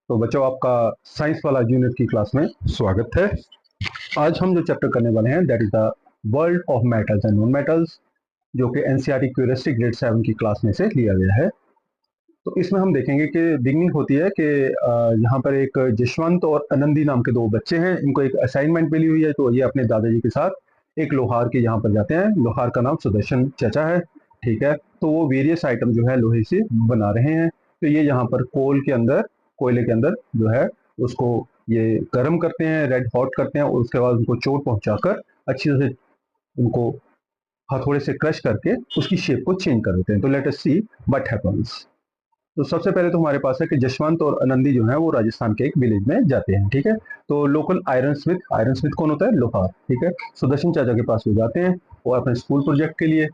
तो बच्चों, आपका साइंस वाला यूनिट की क्लास में स्वागत है। आज हम जो चैप्टर करने वाले हैं that is the world of metals and non metals, जो कि एनसीईआरटी क्यूरियोसिटी ग्रेड 7 की क्लास में से लिया गया है। तो इसमें हम देखेंगे कि बिगनिंग होती है कि यहाँ पर एक जशवंत और आनंदी नाम के दो बच्चे हैं। इनको एक असाइनमेंट मिली हुई है, तो ये अपने दादाजी के साथ एक लोहार के यहाँ पर जाते हैं। लोहार का नाम सुदर्शन चाचा है, ठीक है। तो वो वेरियस आइटम जो है लोहे से बना रहे हैं। तो ये यहाँ पर कोयले के अंदर जो है उसको ये गर्म करते हैं, रेड हॉट करते हैं, और उसके बाद उनको चोट पहुंचाकर अच्छी तरह से उनको हथौड़े से क्रश करके उसकी शेप को चेंज कर देते हैं। तो let us see what happens. तो सबसे पहले तो हमारे पास है कि जशवंत और आनंदी जो है वो राजस्थान के एक विलेज में जाते हैं, ठीक है। तो लोकल आयरन स्मिथ कौन होता है? लोहार, ठीक है। सुदर्शन चाचा के पास वो जाते हैं और अपने स्कूल प्रोजेक्ट के लिए,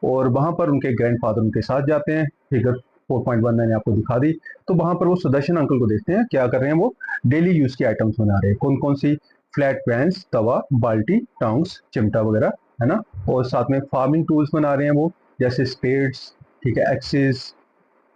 और वहां पर उनके ग्रैंडफादर उनके साथ जाते हैं। फिगर 4.1 मैंने आपको दिखा दी। तो वहां पर वो सुदर्शन अंकल को देखते हैं, क्या कर रहे हैं वो डेली यूज के आइटम्स बना रहे हैं। कौन कौन सी? फ्लैट पैंस, तवा, बाल्टी, टंग्स, चिमटा वगैरह, है ना। और साथ में फार्मिंग टूल्स बना रहे हैं वो, जैसे स्पेड्स, ठीक है, एक्सिस,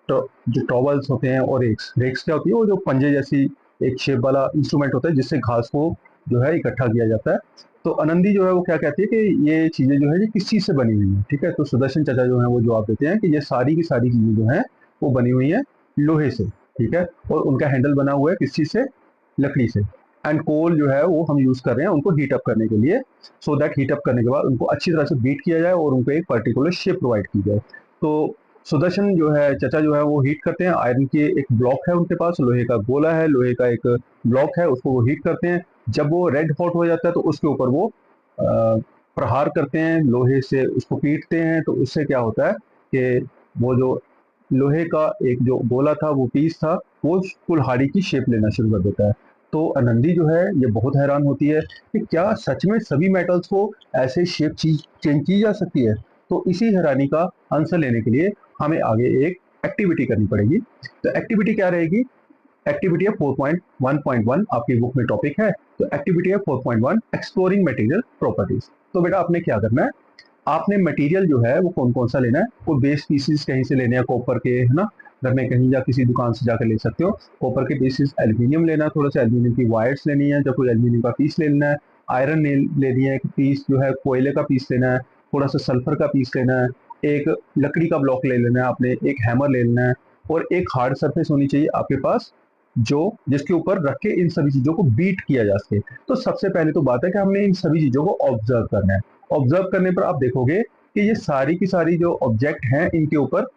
तो जो टॉवल्स होते हैं, और रेक्स। रेक्स क्या होती है? वो जो पंजे जैसी एक शेप वाला इंस्ट्रूमेंट होता है जिससे घास को जो है इकट्ठा किया जाता है। तो आनंदी जो है वो क्या कहती है कि ये चीजें जो है ये किस चीज से बनी हुई है, ठीक है। तो सुदर्शन चाचा जो है वो जवाब देते हैं कि ये सारी की सारी चीजें जो है वो बनी हुई है लोहे से, ठीक है। और उनका हैंडल बना हुआ है किस चीज से? लकड़ी से। एंड कोल जो है वो हम यूज कर रहे हैं उनको हीट अप करने के लिए, सो दैट हीट अप करने के बाद उनको अच्छी तरह से बीट किया जाए और उनको एक पर्टिकुलर शेप प्रोवाइड की जाए। तो सुदर्शन जो है चचा जो है वो हीट करते हैं। आयरन की एक ब्लॉक है उनके पास, लोहे का गोला है, लोहे का एक ब्लॉक है, उसको वो हीट करते हैं। जब वो रेड हॉट हो जाता है तो उसके ऊपर वो प्रहार करते हैं, लोहे से उसको पीटते हैं। तो उससे क्या होता है कि वो जो लोहे का एक जो गोला था, वो पीस था, वो कुल्हाड़ी की शेप लेना शुरू कर देता है। तो आनंदी जो है ये बहुत हैरान होती है कि क्या सच में सभी मेटल्स को ऐसे शेप चेंज की जा सकती है। तो इसी हैरानी का आंसर लेने के लिए हमें आगे एक एक्टिविटी करनी पड़ेगी। तो एक्टिविटी क्या रहेगी? एक्टिविटी है 4.1.1, आपकी बुक में टॉपिक है। तो एक्टिविटी है 4.1, एक्सप्लोरिंग मटेरियल प्रॉपर्टीज। तो बेटा आपने क्या करना है, आपने मटेरियल जो है वो कौन कौन सा लेना है। वो बेस पीसीस कहीं से लेने हैं, कॉपर के, है ना। घर में कहीं या किसी दुकान से जाकर ले सकते हो कॉपर के पीसीस। एल्यूमिनियम लेना है, थोड़ा सा एल्यूमिनियम की वायर्स लेनी है, जब कोई एल्यूमिनियम का पीस ले लेना है। आयरन लेनी है, एक पीस जो है कोयले का पीस लेना है। थोड़ा सा सल्फर का पीस लेना है। एक लकड़ी का ब्लॉक ले लेना है आपने, एक हैमर ले लेना है, और एक हार्ड सरफेस होनी चाहिए आपके पास जो जिसके ऊपर रख के इन सभी चीजों को बीट किया जा सके। तो सबसे पहले तो बात है कि हमने इन सभी चीजों को ऑब्जर्व करना है। ऑब्जर्व करने पर आप देखोगे कि ये सारी की सारी जो ऑब्जेक्ट हैं इनके ऊपर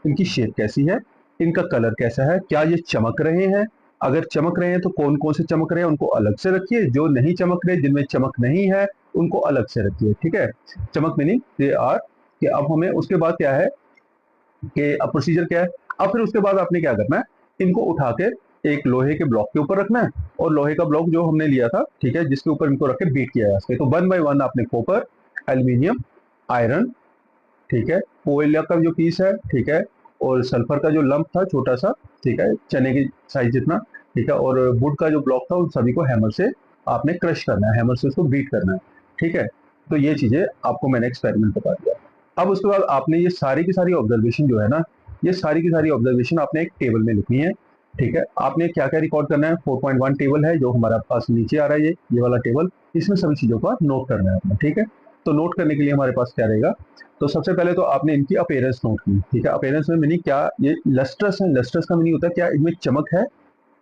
इनकी शेप कैसी है, इनका कलर कैसा है, क्या ये चमक रहे हैं। अगर चमक रहे हैं तो कौन कौन से चमक रहे हैं उनको अलग से रखिए, जो नहीं चमक रहे, जिनमें चमक नहीं है, उनको अलग से रखिए, ठीक है। चमक मीनिंग दे आर, कि अब हमें उसके बाद क्या है कि अब प्रोसीजर क्या है। अब फिर उसके बाद आपने क्या करना है, इनको उठा के एक लोहे के ब्लॉक के ऊपर रखना है, और लोहे का ब्लॉक जो हमने लिया था, ठीक है, जिसके ऊपर इनको रख के बीट किया जा सके। तो 1 बाय 1 आपने कॉपर, एल्यूमिनियम, आयरन, ठीक है, कोयला का जो पीस है, ठीक है, और सल्फर का जो लंप था छोटा सा, ठीक है, चने की साइज जितना, ठीक है, और वुड का जो ब्लॉक था, उन सभी को हैमर से आपने क्रश करना है, हैमर से उसको बीट करना है, ठीक है। तो ये चीजें आपको मैंने एक्सपेरिमेंट बता दिया। अब उसके बाद आपने ये सारी की सारी ऑब्जर्वेशन जो है ना, ये सारी की सारी ऑब्जर्वेशन आपने एक टेबल में लिखनी है, ठीक है। आपने क्या क्या रिकॉर्ड करना है? 4.1 टेबल है जो हमारा पास नीचे आ रहा है, ये वाला टेबल। इसमें सभी चीजों का नोट करना है आपने, ठीक है। तो नोट करने के लिए हमारे पास क्या रहेगा? तो सबसे पहले तो आपने इनकी अपीयरेंस नोट की, ठीक है। अपीयरेंस में मीनिंग क्या? ये लस्ट्रस है, लस्ट्रस का मीनिंग होता है क्या इनमें चमक है,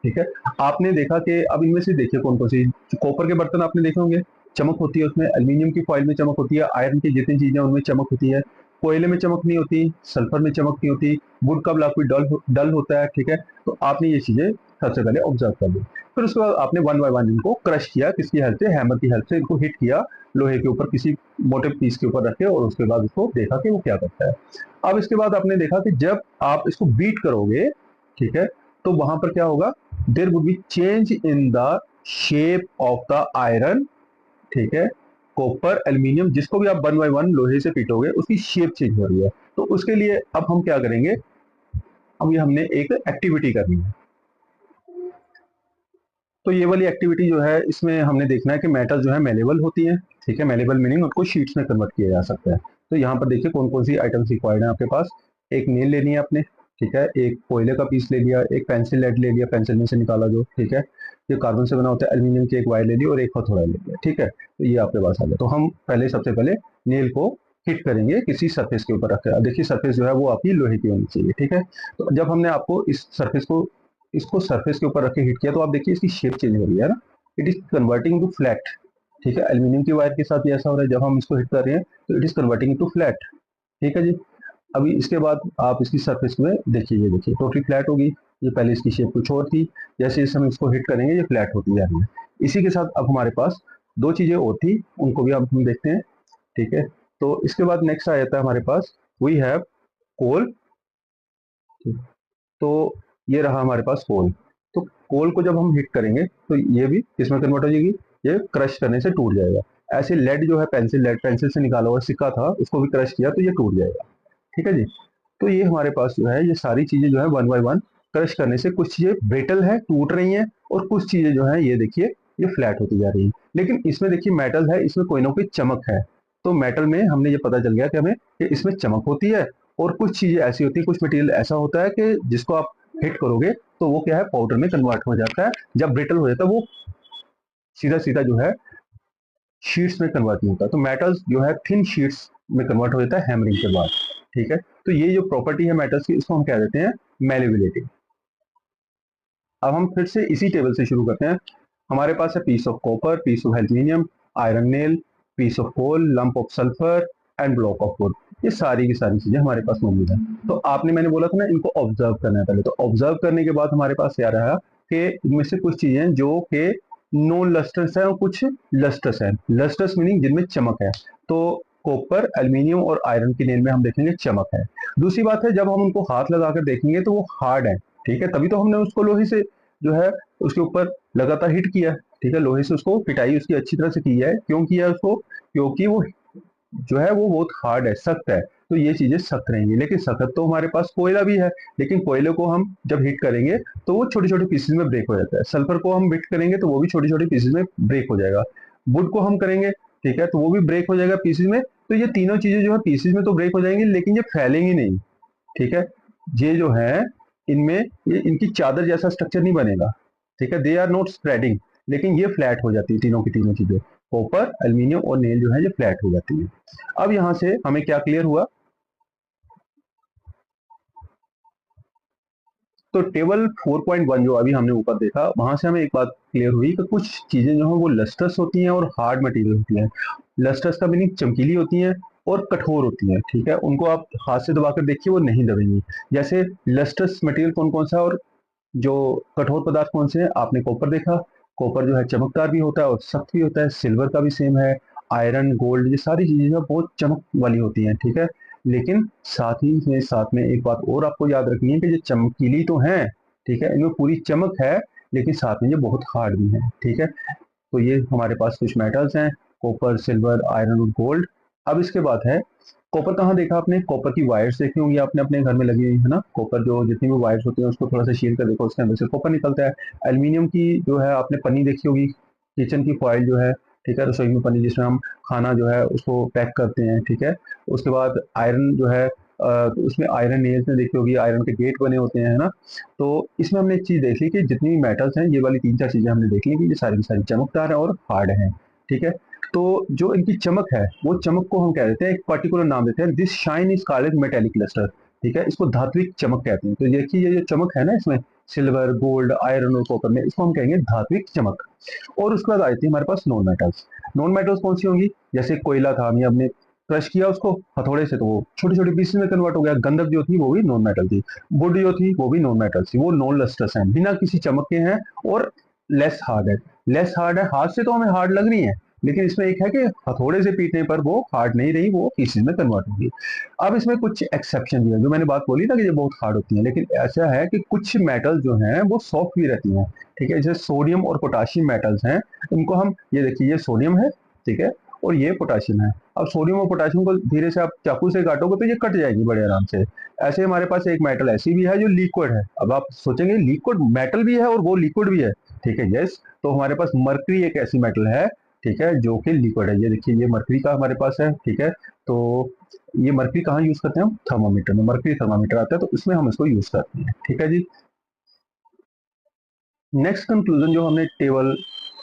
ठीक है। आपने देखा कि अब इनमें से देखिए कौन कौन सी कॉपर के बर्तन आपने देखे होंगे, चमक होती है उसमें। एल्यूमिनियम की फॉइल में चमक होती है, आयरन की जितनी चीजें उनमें चमक होती है, कोयले में चमक नहीं होती, सल्फर में चमक नहीं होती, वुड का ब्लॉक भी डल होता है, ठीक है। तो आपने ये चीजें सबसे पहले ऑब्जर्व कर ली। फिर उसके बाद आपने 1 बाय 1 इनको क्रश किया, किसकी हेल्प से? हैमर की हेल्प से इनको हिट किया लोहे के ऊपर, किसी मोटे पीस के ऊपर रखे, और उसके बाद उसको देखा कि वो क्या करता है। अब इसके बाद आपने देखा कि जब आप इसको बीट करोगे, ठीक है, तो वहां पर क्या होगा? There would be change in the shape of the iron, ठीक है, कॉपर, एल्यूमिनियम, जिसको भी आप 1 बाय 1 लोहे से पीटोगे उसकी शेप चेंज हो रही है। तो उसके लिए अब हम क्या करेंगे, अब ये हमने एक एक्टिविटी करनी है। तो ये वाली एक्टिविटी जो है इसमें हमने देखना है कि मेटल जो है मेलेबल होती है, ठीक है। मेलेबल मीनिंग उनको शीट्स में कन्वर्ट किया जा सकता है। तो यहाँ पर देखिए कौन कौन सी आइटम्स रिक्वायर्ड है आपके पास। एक नेल लेनी है आपने, ठीक है, एक कोयले का पीस ले लिया, एक पेंसिल लेड ले लिया, पेंसिल में से निकाला जो, ठीक है, ये कार्बन से बना होता है, एल्यूमिनियम की एक वायर ले ली और एक हथौड़ा ले लिया, ठीक है, तो ये आपके पास आ गया। तो हम पहले सबसे पहले नेल को हिट करेंगे किसी सरफेस के ऊपर रखकर। देखिए सरफेस जो है वो आपकी लोहे की होनी चाहिए, ठीक है। तो जब हमने आपको इस सरफेस को इसको सरफेस के ऊपर रख के हिट किया तो आप देखिए इसकी शेप चेंज हो रही है ना, it is converting to flat, ठीक है। एल्यूमिनियम की वायर के साथ भी ऐसा हो रहा है, जब हम इसको हिट कर रहे हैं तो it is converting to flat, ठीक है जी। अभी इसके बाद आप इसकी सरफेस में देखिए, ये देखिए टोटली फ्लैट होगी, ये पहले इसकी शेप कुछ और थी, जैसे जैसे हम इसको हिट करेंगे ये फ्लैट होती जा रही है। इसी के साथ अब हमारे पास दो चीजें और थी, उनको भी अब हम देखते हैं, ठीक है। तो इसके बाद नेक्स्ट आ जाता है हमारे पास वी हैव कोल, तो ये रहा हमारे पास कोल। तो कोल को जब हम हिट करेंगे तो ये भी किसमें कन्वर्ट हो जाएगी, ये क्रश करने से टूट जाएगा। ऐसे लेड जो है, पेंसिल लेड, पेंसिल से निकाला हुआ सिक्का था, उसको भी क्रश किया तो ये टूट जाएगा, ठीक है जी। तो ये हमारे पास जो है ये सारी चीजें जो है वन बाय वन क्रश करने से कुछ चीजें ब्रिटल है, टूट रही हैं, और कुछ चीजें जो है ये देखिए ये फ्लैट होती जा रही है। लेकिन इसमें देखिए मेटल है, इसमें कोई ना कोई चमक है। तो मेटल में हमने ये पता चल गया कि हमें कि इसमें चमक होती है, और कुछ चीजें ऐसी होती है, कुछ मटेरियल ऐसा होता है कि जिसको आप हिट करोगे तो वो क्या है, पाउडर में कन्वर्ट हो जाता है। जब ब्रिटल हो जाता है वो सीधा सीधा जो है शीट्स में कन्वर्ट नहीं होता। तो मेटल्स जो है थिन शीट्स में कन्वर्ट हो जाता है हैमरिंग के बाद, ठीक है। तो ये जो प्रॉपर्टी है मेटल्स की, इसको हम कह देते हैं मेलेबिलिटी। अब हम फिर से इसी टेबल से शुरू करते हैं। हमारे पास है piece of copper, piece of aluminium, iron nail, piece of coal, lump of sulphur and block of wood. ये सारी की सारी चीजें हमारे पास मौजूद है। तो आपने, मैंने बोला था ना, इनको ऑब्जर्व करना है पहले। तो ऑब्जर्व करने के बाद हमारे पास क्या रहा कि इनमें से कुछ चीजें जो कि नॉन लस्टर्स है और कुछ लस्टर्स है। लस्टर्स मीनिंग जिनमें चमक है। तो कॉपर, एल्यूमिनियम और आयरन की नेल में हम देखेंगे चमक है। दूसरी बात है, जब हम उनको हाथ लगाकर देखेंगे तो वो हार्ड है, ठीक है। तभी तो हमने उसको लोहे से जो है उसके ऊपर लगातार हिट किया, ठीक है। लोहे से उसको पिटाई उसकी अच्छी तरह से की है। क्यों किया है उसको, क्योंकि वो जो है वो बहुत हार्ड है, सख्त है। तो ये चीजें सख्त रहेंगी। लेकिन सख्त तो हमारे पास कोयला भी है, लेकिन कोयले को हम जब हिट करेंगे तो वो छोटे छोटे पीसेज में ब्रेक हो जाता है। सल्फर को हम हिट करेंगे तो वो भी छोटे छोटे पीसेज में ब्रेक हो जाएगा। वुड को हम करेंगे, ठीक है, तो वो भी ब्रेक हो जाएगा पीसेज में। तो ये तीनों चीजें जो है पीसेज में तो ब्रेक हो जाएंगी, लेकिन ये फैलेंगी नहीं, ठीक है। ये जो है इनमें ये इनकी चादर जैसा स्ट्रक्चर नहीं बनेगा, ठीक है। दे आर नॉट स्प्रेडिंग, लेकिन ये फ्लैट हो जाती है। तीनों की तीनों चीजें, कॉपर, एल्यूमिनियम और नेल जो है ये फ्लैट हो जाती है। अब यहां से हमें क्या क्लियर हुआ, तो टेबल 4.1 जो अभी हमने ऊपर देखा, वहां से हमें एक बात क्लियर हुई कि कुछ चीजें जो है वो लस्टर्स होती हैं और हार्ड मटेरियल होती हैं। लस्टर्स का मीनिंग चमकीली होती हैं और कठोर होती हैं, ठीक है। उनको आप हाथ से दबाकर देखिए वो नहीं दबेंगी। जैसे लस्टर्स मटेरियल कौन कौन सा है और जो कठोर पदार्थ कौन से हैं, आपने कॉपर देखा। कॉपर जो है चमकदार भी होता है और सख्त भी होता है। सिल्वर का भी सेम है। आयरन, गोल्ड, ये सारी चीजें जो है बहुत चमक वाली होती हैं, ठीक है। लेकिन साथ में एक बात और आपको याद रखनी है कि ये चमकीली तो हैं, ठीक है, इनमें पूरी चमक है, लेकिन साथ में ये बहुत हार्ड भी है, ठीक है। तो ये हमारे पास कुछ मेटल्स हैं, कॉपर, सिल्वर, आयरन और गोल्ड। अब इसके बाद है कॉपर। कहाँ देखा आपने, कॉपर की वायर्स देखी होंगी आपने अपने घर में लगी हुई है ना। कॉपर जो जितनी भी वायर्स होती हैं उसको थोड़ा सा छील कर देखो, उसके अंदर से कॉपर निकलता है। एल्यूमिनियम की जो है आपने पन्नी देखी होगी, किचन की फॉइल जो है, ठीक है, रसोई में पन्नी जिसमें हम खाना जो है उसको पैक करते हैं, ठीक है। उसके बाद आयरन जो है तो उसमें आयरन नेल्स में देखी होगी, आयरन के गेट बने होते हैं, है ना। तो इसमें हमने एक चीज देख ली कि जितनी भी मेटल्स हैं, ये वाली तीन चार चीजें हमने देख ली कि ये सारी की सारी चमकदार है और हार्ड है, ठीक है। तो जो इनकी चमक है, वो चमक को हम कह देते हैं, एक पर्टिकुलर नाम देते हैं, this shine is called metallic lustre, ठीक है। इसको धात्विक चमक कहते हैं। तो देखिए ये जो चमक है ना इसमें, सिल्वर, गोल्ड, आयरन और कॉपर में, इसको हम कहेंगे धात्विक चमक। और उसके बाद आती है हमारे पास नॉन मेटल्स। नॉन मेटल्स कौन सी होंगी, जैसे कोयला था, हमने अपने क्रश किया उसको हथौड़े से तो वो छोटे छोटे पीसेस में कन्वर्ट हो गया। गंधक जो थी वो भी नॉन मेटल थी। वुड जो थी वो भी नॉन मेटल थी। वो नॉन लस्टर्स हैं, बिना किसी चमक के हैं, और लेस हार्ड है। लेस हार्ड है, हाथ से तो हमें हार्ड लग रही है, लेकिन इसमें एक है कि हथौड़े से पीटने पर वो हार्ड नहीं रही, वो पीसेस में कन्वर्ट होगी। अब इसमें कुछ एक्सेप्शन भी है, जो मैंने बात बोली ना कि ये बहुत हार्ड होती है, लेकिन ऐसा है कि कुछ मेटल जो हैं वो सॉफ्ट भी रहती हैं, ठीक है। जैसे सोडियम और पोटाशियम मेटल्स हैं, इनको हम, ये देखिए ये सोडियम है, ठीक है, और ये पोटाशियम है। अब सोडियम और पोटाशियम को धीरे से आप चाकू से काटोगे तो ये कट जाएगी बड़े आराम से। ऐसे हमारे पास एक मेटल ऐसी भी है जो लिक्विड है। अब आप सोचेंगे लिक्विड मेटल भी है और वो लिक्विड भी है, ठीक है, यस। तो हमारे पास मरकरी एक ऐसी मेटल है, ठीक है, जो कि लिक्विड है। ये देखिए ये मरकरी का हमारे पास है, ठीक है। तो ये मर्करी कहाँ यूज करते हैं हम? थर्मामीटर में, मर्करी थर्मामीटर आता है तो इसमें हम इसको यूज करते हैं। ठीक है जी। नेक्स्ट कंक्लूजन जो हमने टेबल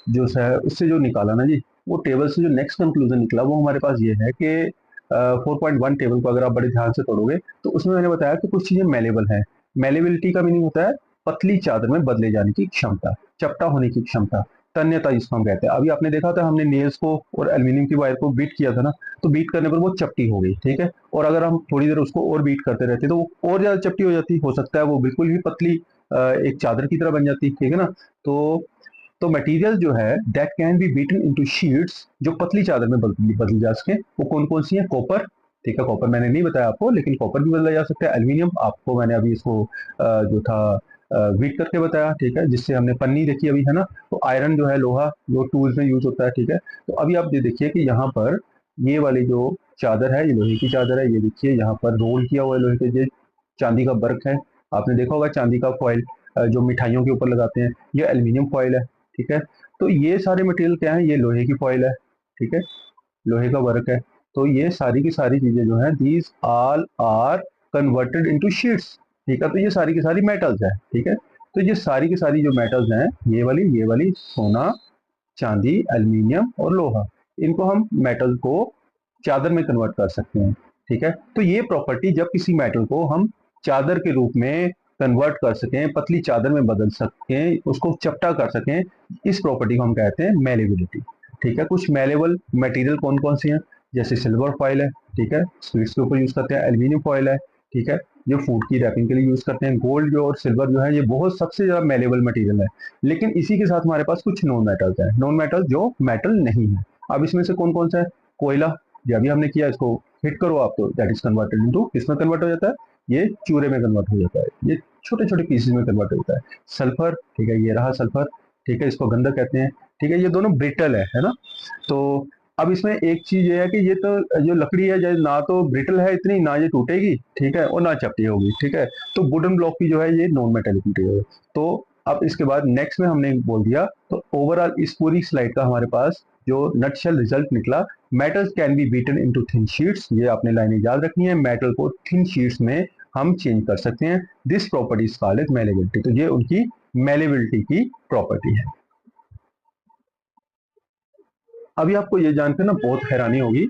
जो है उससे जो निकाला ना जी, वो टेबल से जो नेक्स्ट कंक्लूजन निकला वो हमारे पास ये है कि 4.1 टेबल को अगर आप बड़े ध्यान से पढ़ोगे तो उसमें मैंने बताया कि कुछ चीजें मेलेबल हैं। मेलेबिलिटी का मीनिंग होता है पतली चादर में बदले जाने की क्षमता, चपटा होने की क्षमता, तन्यता जिसको हम कहते हैं। अभी आपने देखा था हमने नेल्स को और एल्यूमिनियम की वायर को बीट किया था ना, तो बीट करने पर वो चपटी हो गई, ठीक है। और अगर हम थोड़ी देर उसको और बीट करते रहते तो वो और ज्यादा चपटी हो जाती, हो सकता है वो बिल्कुल ही पतली एक चादर की तरह बन जाती, ठीक है ना। तो मटेरियल जो है that can be beaten into sheets, जो पतली चादर में बदली जा सके, वो कौन कौन सी है? कॉपर, ठीक है, कॉपर मैंने नहीं बताया आपको, लेकिन कॉपर भी बदला जा सकता है। एल्यूमिनियम आपको मैंने अभी इसको जो था बीट करके बताया, ठीक है, जिससे हमने पन्नी देखी अभी, है ना। तो आयरन जो है, लोहा जो टूल्स में यूज होता है, ठीक है। तो अभी आप ये देखिए कि यहाँ पर ये वाली जो चादर है ये लोहे की चादर है, ये देखिए यहाँ पर रोल किया हुआ है लोहे के, ये चांदी का वर्क है। आपने देखा होगा चांदी का फॉइल जो मिठाइयों के ऊपर लगाते हैं, ये एल्यूमिनियम फॉइल है, ठीक है। तो ये सारे मटेरियल क्या है? ये लोहे की फॉइल है, ठीक है, लोहे का वर्क है। तो ये सारी की सारी चीजें जो है these all are converted into sheets, ठीक है। तो ये सारी की सारी मेटल्स है, ठीक है। तो ये सारी की सारी जो मेटल्स हैं, ये वाली सोना, चांदी, एल्यूमिनियम और लोहा, इनको हम मेटल को चादर में कन्वर्ट कर सकते हैं, ठीक है। तो ये प्रॉपर्टी, जब किसी मेटल को हम चादर के रूप में कन्वर्ट कर सकें, पतली चादर में बदल सकें, उसको चपटा कर सकें, इस प्रॉपर्टी को हम कहते हैं मेलेबिलिटी, ठीक है। कुछ मेलेबल मटेरियल कौन कौन सी हैं? जैसे सिल्वर फॉइल है, ठीक है, स्वीट्स के ऊपर यूज करते हैं। एल्यूमिनियम फॉइल है, ठीक है, जो फूड की रैपिंग के लिए यूज करते हैं। गोल्ड जो और सिल्वर जो है ये बहुत सबसे ज्यादा मेलेबल मटेरियल है। लेकिन इसी के साथ हमारे पास कुछ नॉन मेटल्स हैं, नॉन मेटल जो मेटल नहीं है। अब इसमें से कौन कौन सा है? कोयला, जो अभी हमने किया, इसको हिट करो आप तो दैट इज कन्वर्टेड इनटू, किसमें कन्वर्ट हो जाता है? ये चूरे में कन्वर्ट हो जाता है, ये छोटे छोटे पीसेज में कन्वर्ट होता है। सल्फर, ठीक है, ये रहा सल्फर, ठीक है, इसको गंधक कहते हैं, ठीक है। ये दोनों ब्रिटल है ना। तो अब इसमें एक चीज ये है कि ये तो जो लकड़ी है ना तो ब्रिटल है इतनी, ना ये टूटेगी, ठीक है, और ना चपटी होगी, ठीक है। तो वुडन ब्लॉक की जो है ये नॉन मेटेलिक मटेरियल है। तो अब इसके बाद नेक्स्ट में हमने बोल दिया, तो ओवरऑल इस पूरी स्लाइड का हमारे पास जो नटशेल रिजल्ट निकला, metals can be beaten into thin sheets, ये आपने लाइनें याद रखनी है, मेटल को थिन शीट्स में हम चेंज कर सकते हैं। This property is called as malleability, तो ये उनकी मेलेबिलिटी की प्रॉपर्टी है। अभी आपको ये जानकर ना बहुत हैरानी होगी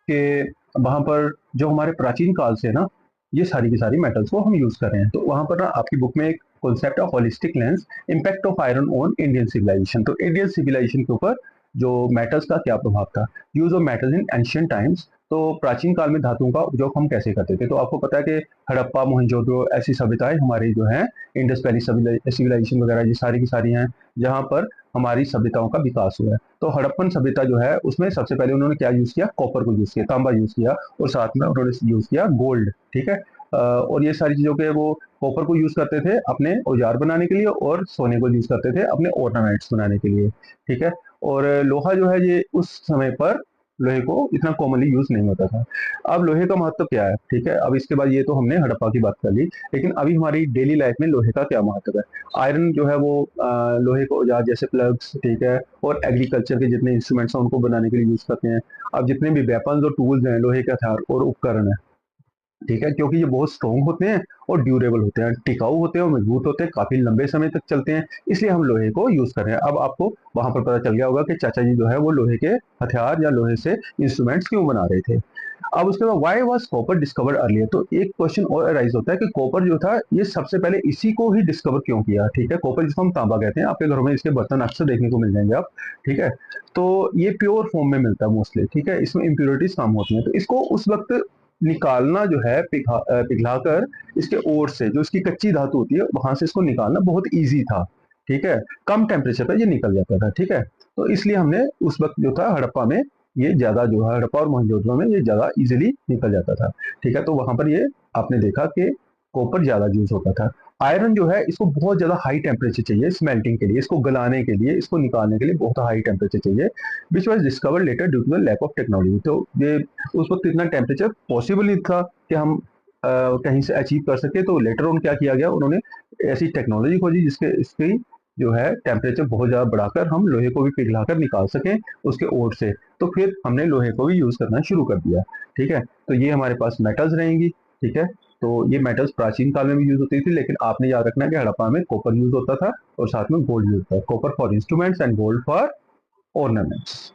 कि वहां पर जो हमारे प्राचीन काल से ना ये सारी की सारी मेटल्स को हम यूज कर रहे हैं। तो वहां पर ना आपकी बुक में एक कॉन्सेप्ट है holistic lens, impact of iron on Indian civilisation. तो इंडियन सिविलाइजेशन के ऊपर जो मेटल्स का क्या प्रभाव था, use of metals in ancient times. तो प्राचीन काल में धातुओं का उपयोग हम कैसे करते थे? तो आपको पता है कि हड़प्पा, मोहनजोदड़ो, ऐसी सभ्यताएं हमारी जो है, इंडस वैली सिविलाइजेशन वगैरह, ये सारी की सारी हैं जहाँ पर हमारी सभ्यताओं का विकास हुआ है। तो हड़प्पन सभ्यता जो है उसमें सबसे पहले उन्होंने क्या यूज किया? कॉपर को यूज किया, तांबा यूज किया, और साथ में उन्होंने यूज किया गोल्ड, ठीक है। और ये सारी चीजों के वो कॉपर को यूज करते थे अपने औजार बनाने के लिए, और सोने को यूज करते थे अपने ऑर्नामेंट्स बनाने के लिए, ठीक है। और लोहा जो है ये उस समय पर लोहे को इतना कॉमनली यूज नहीं होता था। अब लोहे का महत्व क्या है, ठीक है। अब इसके बाद ये तो हमने हड़प्पा की बात कर ली, लेकिन अभी हमारी डेली लाइफ में लोहे का क्या महत्व है? आयरन जो है वो लोहे को औजार जैसे प्लग्स, ठीक है, और एग्रीकल्चर के जितने इंस्ट्रूमेंट्स हैं उनको बनाने के लिए यूज करते हैं। अब जितने भी वेपन्स और टूल्स हैं, लोहे के हथियार और उपकरण है, ठीक है, क्योंकि ये बहुत स्ट्रॉन्ग होते हैं और ड्यूरेबल होते हैं, टिकाऊ होते हैं और मजबूत होते हैं, काफी लंबे समय तक चलते हैं, इसलिए हम लोहे को यूज कर रहे हैं। अब आपको वहां पर पता चल गया होगा कि चाचा जी जो है वो लोहे के हथियार या लोहे से इंस्ट्रूमेंट्स क्यों बना रहे थे। अब उसके बाद why was copper discovered earlier, तो एक क्वेश्चन और अराइज होता है कि कॉपर जो था ये सबसे पहले इसी को ही डिस्कवर क्यों किया, ठीक है। कॉपर जिसको हम तांबा कहते हैं, आपके घरों में इसके बर्तन अक्सर देखने को मिल जाएंगे आप, ठीक है। तो ये प्योर फॉर्म में मिलता है मोस्टली, ठीक है, इसमें इम्प्योरिटीज कम होती हैं। तो इसको उस वक्त निकालना जो है पिघलाकर इसके ओर से, जो इसकी कच्ची धातु होती है वहां से इसको निकालना बहुत ईजी था, ठीक है, कम टेम्परेचर पर ये निकल जाता था, ठीक है। तो इसलिए हमने उस वक्त जो था हड़प्पा में ये ज्यादा जो है, हड़प्पा और मोहनजोदड़ो में ये ज्यादा इजीली निकल जाता था, ठीक है। तो वहां पर ये आपने देखा कि कॉपर ज्यादा यूज होता था। आयरन जो है इसको बहुत ज्यादा हाई टेम्परेचर चाहिए स्मेल्टिंग के लिए, इसको गलाने के लिए, इसको निकालने के लिए बहुत हाई टेम्परेचर चाहिए, which was discovered later due to the lack of technology. तो ये उस वक्त इतना टेम्परेचर पॉसिबल नहीं था कि हम कहीं से अचीव कर सके। तो लेटर ऑन क्या किया गया, उन्होंने ऐसी टेक्नोलॉजी खोजी जिसके इसकी जो है टेम्परेचर बहुत ज़्यादा बढ़ाकर हम लोहे को भी पिघलाकर निकाल सकें उसके ओर से, तो फिर हमने लोहे को भी यूज़ करना शुरू कर दिया। ठीक है, तो ये हमारे पास मेटल्स रहेंगी। ठीक है, तो ये मेटल्स प्राचीन काल में भी यूज़ होती थी, लेकिन आपने याद रखना है कि हड़प्पा में कॉपर यूज़ होता था और साथ में गोल्ड यूज़ होता है। Copper for instruments and gold for ornaments.